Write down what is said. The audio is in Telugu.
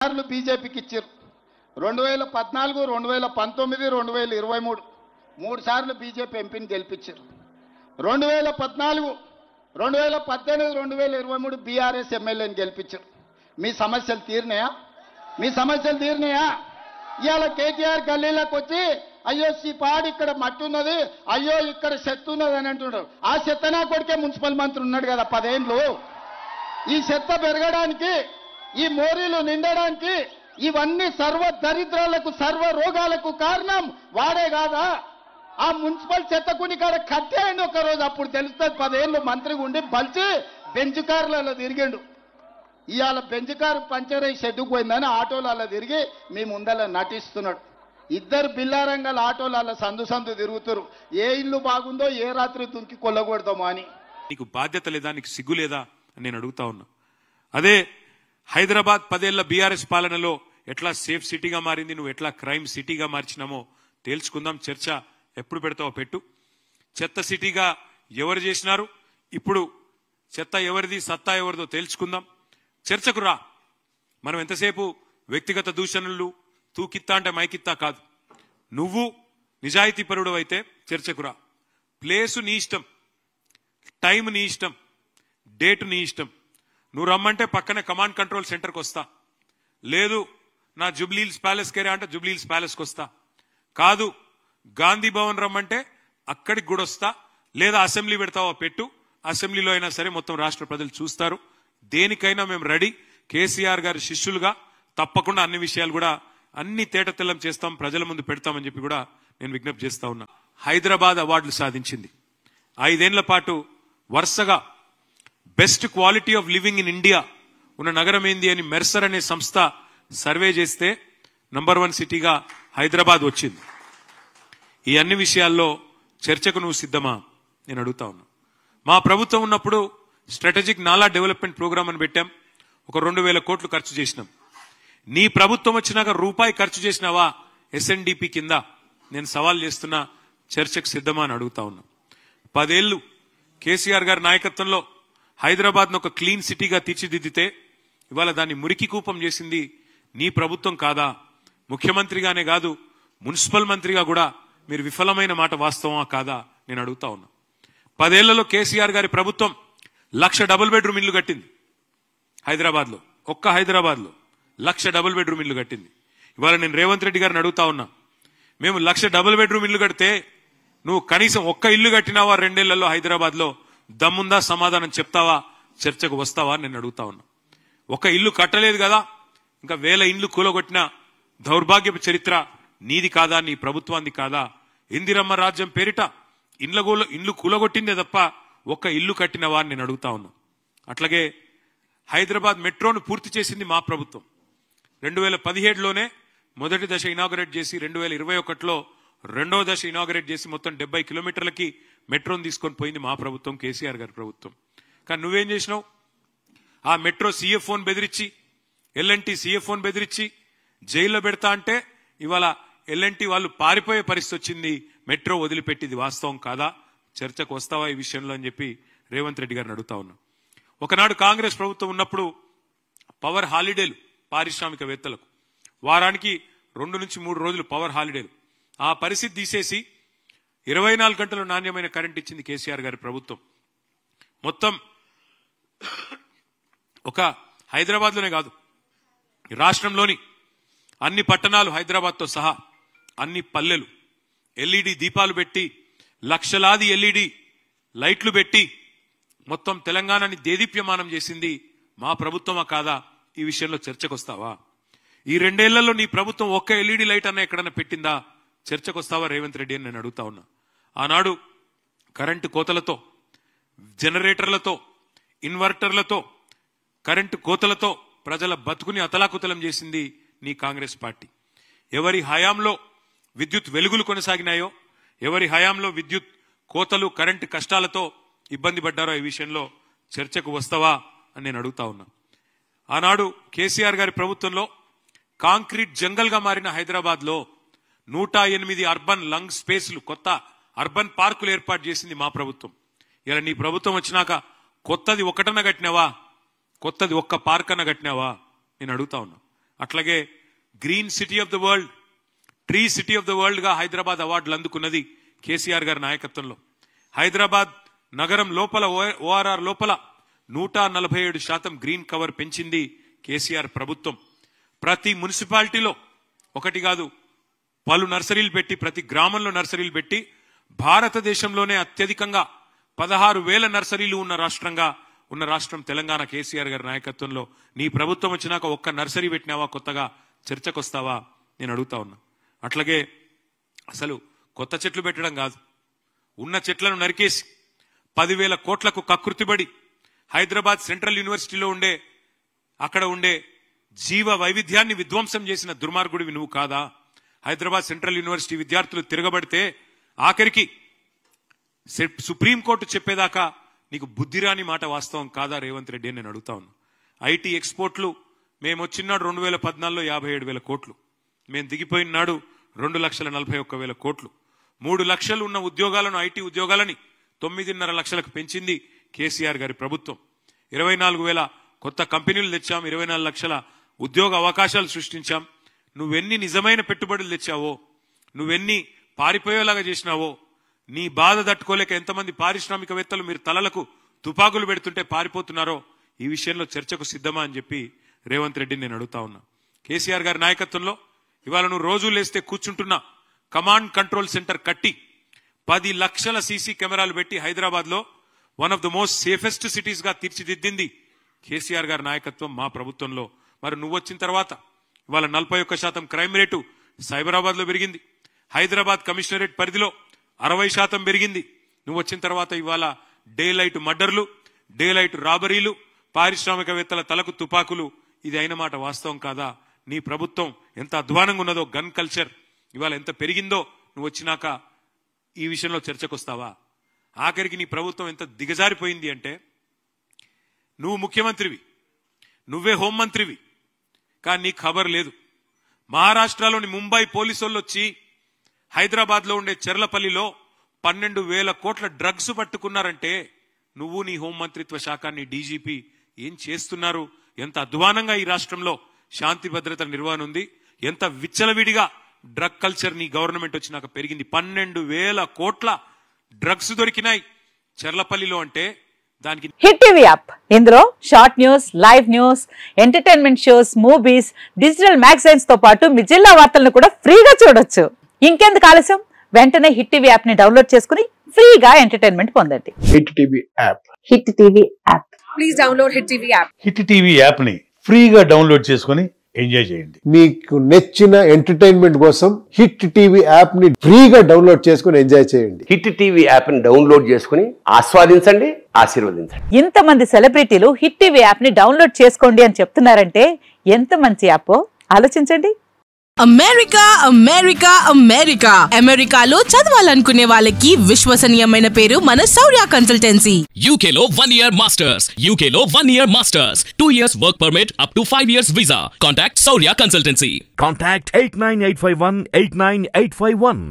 సార్లు బీజేపీకి ఇచ్చారు. 2014, 2019, 2023 మూడు సార్లు బీజేపీ ఎంపీని గెలిపించారు. 2014, 2018, 2023 బీఆర్ఎస్ ఎమ్మెల్యేని గెలిపించారు. మీ సమస్యలు తీరినాయా? మీ సమస్యలు తీరినాయా? ఇవాళ కేటీఆర్ గల్లీలోకి వచ్చి అయ్యో పాడు ఇక్కడ మట్టి ఉన్నది, అయ్యో ఇక్కడ చెత్త ఉన్నది అని అంటున్నారు. ఆ చెత్త నా కొడుకే మున్సిపల్ మంత్రి ఉన్నాడు కదా 10 ఏళ్ళు. ఈ చెత్త పెరగడానికి, ఈ మోరీలు నిండడానికి, ఇవన్నీ సర్వ దరిద్రాలకు, సర్వ రోగాలకు కారణం వాడే కాదా? ఆ మున్సిపల్ చెత్తకుని కాడ కట్టేయండి ఒక రోజు, అప్పుడు తెలుస్తుంది. 10 ఏళ్ళు మంత్రిగా ఉండి బలిచి బెంచ్ కార్లలో తిరిగిండు. ఇవాళ బెంచ్ కారు పంచర్ అయ్యి షెడ్డుకు పోయిందని ఆటోలలో తిరిగి మీ ముందర నటిస్తున్నాడు. ఇద్దరు బిల్లారంగాల ఆటోలలో సందు సందు తిరుగుతారు. ఏ ఇల్లు బాగుందో ఏ రాత్రి దుంకి కొల్లగొడదామో అని. నీకు బాధ్యత లేదా? నీకు సిగ్గు లేదా అని నేను అడుగుతా ఉన్నా. అదే హైదరాబాద్ 10 ఏళ్ల బీఆర్ఎస్ పాలనలో ఎట్లా సేఫ్ సిటీగా మారింది, నువ్వు ఎట్లా క్రైమ్ సిటీగా మార్చినామో తేల్చుకుందాం. చర్చ ఎప్పుడు పెడతావో పెట్టు. చెత్త సిటీగా ఎవరు చేసినారు, ఇప్పుడు చెత్త ఎవరిది, సత్తా ఎవరిదో తేల్చుకుందాం. చర్చకు రా. మనం ఎంతసేపు వ్యక్తిగత దూషణలు, తూకిత్తా అంటే మైకిత్తా కాదు. నువ్వు నిజాయితీ పరుడు అయితే చర్చకు రా. ప్లేసు నీ ఇష్టం, టైం నీ ఇష్టం, డేటు నీ ఇష్టం. నువ్వు రమ్మంటే పక్కనే కమాండ్ కంట్రోల్ సెంటర్కి వస్తా. లేదు నా జూబ్లీహిల్స్ ప్యాలెస్కి రా అంటే జూబ్లీహిల్స్ ప్యాలెస్కి వస్తా. కాదు గాంధీ భవన్ రమ్మంటే అక్కడికి కూడా వస్తా. లేదా అసెంబ్లీ పెడతావో పెట్టు, అసెంబ్లీలో అయినా సరే మొత్తం రాష్ట్ర ప్రజలు చూస్తారు. దేనికైనా మేము రెడీ. కేసీఆర్ గారి శిష్యులుగా తప్పకుండా అన్ని విషయాలు కూడా అన్ని తేటతెల్లం చేస్తాం, ప్రజల ముందు పెడతామని చెప్పి కూడా నేను విజ్ఞప్తి చేస్తా ఉన్నా. హైదరాబాద్ అవార్డులు సాధించింది. 5 ఏళ్ల పాటు వరుసగా best quality of living in India ఉన్న నగరం ఏంది అని మెర్సర్ అనే సంస్థ సర్వే చేస్తే నంబర్ 1 సిటీగా హైదరాబాద్ వచ్చింది. ఈ అన్ని విషయాల్లో చర్చకు నువ్వు సిద్ధమా నేను అడుగుతా ఉన్నా. మా ప్రభుత్వం ఉన్నప్పుడు స్ట్రాటజిక్ నాలా డెవలప్మెంట్ ప్రోగ్రామ్ అని పెట్టాం. ఒక 2000 కోట్లు ఖర్చు చేసినాం. నీ ప్రభుత్వం వచ్చినాక రూపాయి ఖర్చు చేసినావా ఎస్ఎన్డిపి కింద? నేను సవాల్ చేస్తున్నా. చర్చకు సిద్ధమా అని అడుగుతా ఉన్నా. 10 ఏళ్లు కేసీఆర్ గారి నాయకత్వంలో హైదరాబాద్ను ఒక క్లీన్ సిటీగా తీర్చిదిద్దితే ఇవాళ దాన్ని మురికి కూపం చేసింది నీ ప్రభుత్వం కాదా? ముఖ్యమంత్రిగానే కాదు, మున్సిపల్ మంత్రిగా కూడా మీరు విఫలమైన మాట వాస్తవమా కాదా నేను అడుగుతా ఉన్నా. 10 ఏళ్లలో కేసీఆర్ గారి ప్రభుత్వం 1,00,000 డబుల్ బెడ్రూమ్ ఇల్లు కట్టింది. హైదరాబాద్లో, ఒక్క హైదరాబాద్లో 1,00,000 డబుల్ బెడ్రూమ్ ఇల్లు కట్టింది. ఇవాళ నేను రేవంత్ రెడ్డి గారిని అడుగుతా ఉన్నా, మేము 1,00,000 డబుల్ బెడ్రూమ్ ఇల్లు కడితే నువ్వు కనీసం ఒక్క ఇల్లు కట్టినావా 2 ఏళ్లలో హైదరాబాద్లో? దమ్ముందా? సమాధానం చెప్తావా? చర్చకు వస్తావా నేను అడుగుతా ఉన్నా. ఒక ఇల్లు కట్టలేదు కదా, ఇంకా 1000 ఇండ్లు కూలగొట్టిన దౌర్భాగ్యపు చరిత్ర నీది కాదా? నీ ప్రభుత్వాన్ని కాదా? ఇందిరమ్మ రాజ్యం పేరిట ఇండ్లు కూలగొట్టిందే తప్ప ఒక్క ఇల్లు కట్టినవా అని నేను అడుగుతా ఉన్నా. అట్లాగే హైదరాబాద్ మెట్రోను పూర్తి చేసింది మా ప్రభుత్వం. 2017లోనే మొదటి దశ ఇనాగరేట్ చేసి 2021లో రెండవ దశ ఇనాగరేట్ చేసి మొత్తం 70 కిలోమీటర్లకి మెట్రోను తీసుకొని పోయింది మా ప్రభుత్వం, కేసీఆర్ గారి ప్రభుత్వం. కానీ నువ్వేం చేసినావు? ఆ మెట్రో సీఎఫ్ఓని బెదిరించి, ఎల్ఎన్టీ సీఎఫ్ఓని బెదిరించి జైల్లో పెడతా అంటే ఇవాళ ఎల్ఎన్టీ వాళ్ళు పారిపోయే పరిస్థితి వచ్చింది. మెట్రో వదిలిపెట్టింది వాస్తవం కాదా? చర్చకు వస్తావా ఈ విషయంలో అని చెప్పి రేవంత్ రెడ్డి గారిని అడుగుతా ఉన్నా. ఒకనాడు కాంగ్రెస్ ప్రభుత్వం ఉన్నప్పుడు పవర్ హాలిడేలు పారిశ్రామికవేత్తలకు, వారానికి 2 నుంచి 3 రోజులు పవర్ హాలిడేలు. ఆ పరిస్థితి తీసేసి 24 గంటలు నాణ్యమైన కరెంట్ ఇచ్చింది కేసీఆర్ గారి ప్రభుత్వం. మొత్తం ఒక హైదరాబాద్లోనే కాదు, రాష్ట్రంలోని అన్ని పట్టణాలు హైదరాబాద్తో సహా అన్ని పల్లెలు ఎల్ఈడి దీపాలు పెట్టి, లక్షలాది ఎల్ఈడి లైట్లు పెట్టి మొత్తం తెలంగాణని దేదీప్యమానం చేసింది మా ప్రభుత్వమా కాదా? ఈ విషయంలో చర్చకు వస్తావా? ఈ 2 ఏళ్లలో నీ ప్రభుత్వం ఒక్క ఎల్ఈడి లైట్ అన్న ఎక్కడన్నా పెట్టిందా? చర్చకు వస్తావా రేవంత్ రెడ్డి అని నేను అడుగుతా ఉన్నా. ఆనాడు కరెంటు కోతలతో, జనరేటర్లతో, ఇన్వర్టర్లతో, కరెంటు కోతలతో ప్రజల బతుకుని అతలాకుతలం చేసింది నీ కాంగ్రెస్ పార్టీ. ఎవరి హయాంలో విద్యుత్ వెలుగులు కొనసాగినాయో, ఎవరి హయాంలో విద్యుత్ కోతలు, కరెంటు కష్టాలతో ఇబ్బంది పడ్డారో ఈ విషయంలో చర్చకు వస్తావా అని నేను అడుగుతా ఉన్నా. ఆనాడు కేసీఆర్ గారి ప్రభుత్వంలో కాంక్రీట్ జంగల్ గా మారిన హైదరాబాద్ లో 108 అర్బన్ లంగ్ స్పేస్లు, కొత్త అర్బన్ పార్కులు ఏర్పాటు చేసింది మా ప్రభుత్వం. ఇలా నీ ప్రభుత్వం వచ్చినాక కొత్తది ఒకటన్న కట్టినావా? కొత్తది ఒక్క పార్క్ అన్న కట్టినావా నేను అడుగుతా ఉన్నా. అట్లాగే green city of the world, tree city of the world గా హైదరాబాద్ అవార్డులు అందుకున్నది కేసీఆర్ గారి నాయకత్వంలో. హైదరాబాద్ నగరం లోపల ఓఆర్ఆర్ లోపల 147% గ్రీన్ కవర్ పెంచింది కేసీఆర్ ప్రభుత్వం. ప్రతి మున్సిపాలిటీలో ఒకటి కాదు పలు నర్సరీలు పెట్టి, ప్రతి గ్రామంలో నర్సరీలు పెట్టి భారతదేశంలోనే అత్యధికంగా 16,000 నర్సరీలు ఉన్న రాష్ట్రం తెలంగాణ. కేసీఆర్ గారి నాయకత్వంలో నీ ప్రభుత్వం వచ్చినాక ఒక్క నర్సరీ పెట్టినావా? కొత్తగా చర్చకొస్తావా? నేను అడుగుతా ఉన్నా. అట్లాగే అసలు కొత్త చెట్లు పెట్టడం కాదు, ఉన్న చెట్లను నరికేసి 10,000 కోట్లకు కకృతిబడి హైదరాబాద్ సెంట్రల్ యూనివర్సిటీలో అక్కడ ఉండే జీవ వైవిధ్యాన్ని విధ్వంసం చేసిన దుర్మార్గుడివి నువ్వు కాదా? హైదరాబాద్ సెంట్రల్ యూనివర్సిటీ విద్యార్థులు తిరగబడితే ఆఖరికి సుప్రీంకోర్టు చెప్పేదాకా నీకు బుద్ధిరాని మాట వాస్తవం కాదా రేవంత్ రెడ్డి అని నేను అడుగుతా ఉన్నా. ఐటీ ఎక్స్పోర్ట్లు మేము వచ్చినాడు 2014లో 57,000 కోట్లు, మేము దిగిపోయిన నాడు 2,41,000 కోట్లు. 3 లక్షలు ఉన్న ఉద్యోగాలను, ఐటీ ఉద్యోగాలని 9.5 లక్షలకు పెంచింది కేసీఆర్ గారి ప్రభుత్వం. 24,000 కొత్త కంపెనీలు తెచ్చాం, 24 లక్షల ఉద్యోగ అవకాశాలు సృష్టించాం. నువ్వెన్ని నిజమైన పెట్టుబడులు తెచ్చావో, నువ్వెన్ని పారిపోయేలాగా చేసినావో, నీ బాధ తట్టుకోలేక ఎంతమంది పారిశ్రామికవేత్తలు మీరు తలలకు తుపాకులు పెడుతుంటే పారిపోతున్నారో ఈ విషయంలో చర్చకు సిద్ధమా అని చెప్పి రేవంత్ రెడ్డిని నేను అడుగుతా ఉన్నా. కేసీఆర్ గారి నాయకత్వంలో ఇవాళ నువ్వు రోజు లేస్తే కూర్చుంటున్నా కమాండ్ కంట్రోల్ సెంటర్ కట్టి 10 లక్షల సీసీ కెమెరాలు పెట్టి హైదరాబాద్ లో one of the most safest cities గా తీర్చిదిద్దింది కేసీఆర్ గారి నాయకత్వం మా ప్రభుత్వంలో. మరి నువ్వు వచ్చిన తర్వాత ఇవాళ 41% క్రైమ్ రేటు సైబరాబాద్ లో పెరిగింది. హైదరాబాద్ కమిషనరేట్ పరిధిలో 60% పెరిగింది. నువ్వు వచ్చిన తర్వాత ఇవాళ డే లైట్ మర్డర్లు, డే లైట్ రాబరీలు, పారిశ్రామికవేత్తల తలకు తుపాకులు, ఇది అయిన మాట వాస్తవం కాదా? నీ ప్రభుత్వం ఎంత అధ్వానంగా ఉన్నదో, గన్ కల్చర్ ఇవాళ ఎంత పెరిగిందో నువ్వు వచ్చినాక ఈ విషయంలో చర్చకొస్తావా? ఆఖరికి నీ ప్రభుత్వం ఎంత దిగజారిపోయింది అంటే, నువ్వు ముఖ్యమంత్రివి, నువ్వే హోంమంత్రివి, కానీ నీకు ఖబర్ లేదు. మహారాష్ట్రలోని ముంబై పోలీసులు వచ్చి హైదరాబాద్ లో ఉండే చెర్లపల్లిలో 12,000 కోట్ల డ్రగ్స్ పట్టుకున్నారంటే నువ్వు నీ హోంమంత్రిత్వ శాఖ, నీ డీజీపీ ఏం చేస్తున్నారు? ఎంత అధ్వానంగా ఈ రాష్ట్రంలో శాంతి భద్రతల నిర్వహణ ఉంది, ఎంత విచ్చలవిడిగా డ్రగ్ కల్చర్ నీ గవర్నమెంట్ వచ్చినాక పెరిగింది. 12,000 కోట్ల డ్రగ్స్ దొరికినాయి చెర్లపల్లిలో అంటే దానికి. హిట్ టీవీ యాప్, ఇందులో short news, live news, entertainment shows, movies, digital magazines తో పాటు మీ జిల్లా వార్తలను కూడా ఫ్రీగా చూడొచ్చు. ఇంకెందుకు ఆలస్యం, వెంటనే హిట్ టీవీ యాప్ ని డౌన్లోడ్ చేసుకుని ఫ్రీగా ఎంటర్టైన్మెంట్ పొందండి. Hit TV app, hit TV app, please download hit TV app. Hit TV app ని ఫ్రీగా డౌన్లోడ్ చేసుకుని ఎంజాయ్ చేయండి. మీకు నచ్చిన ఎంటర్టైన్మెంట్ కోసం హిట్ టీవీ యాప్ ని ఫ్రీగా డౌన్లోడ్ చేసుకుని ఎంజాయ్ చేయండి. హిట్ టీవీ యాప్ ని డౌన్లోడ్ చేసుకుని ఆస్వాదించండి, ఆశీర్వదించండి. ఇంతమంది సెలబ్రిటీలు హిట్ టీవీ యాప్ ని డౌన్లోడ్ చేసుకోండి అని చెప్తున్నారంటే ఎంత మంచి యాప్ ఆలోచించండి. అమెరికా అమెరికా అమెరికా అమెరికాలో చదవాలనుకునే వాళ్ళకి విశ్వసనీయమైన పేరు మన శౌర్య కన్సల్టెన్సీ. UK లో 1 year masters, UK లో 1 year masters, 2 years work permit up to 5 years visa. Contact Saurya Consultancy. Contact 89851 89851.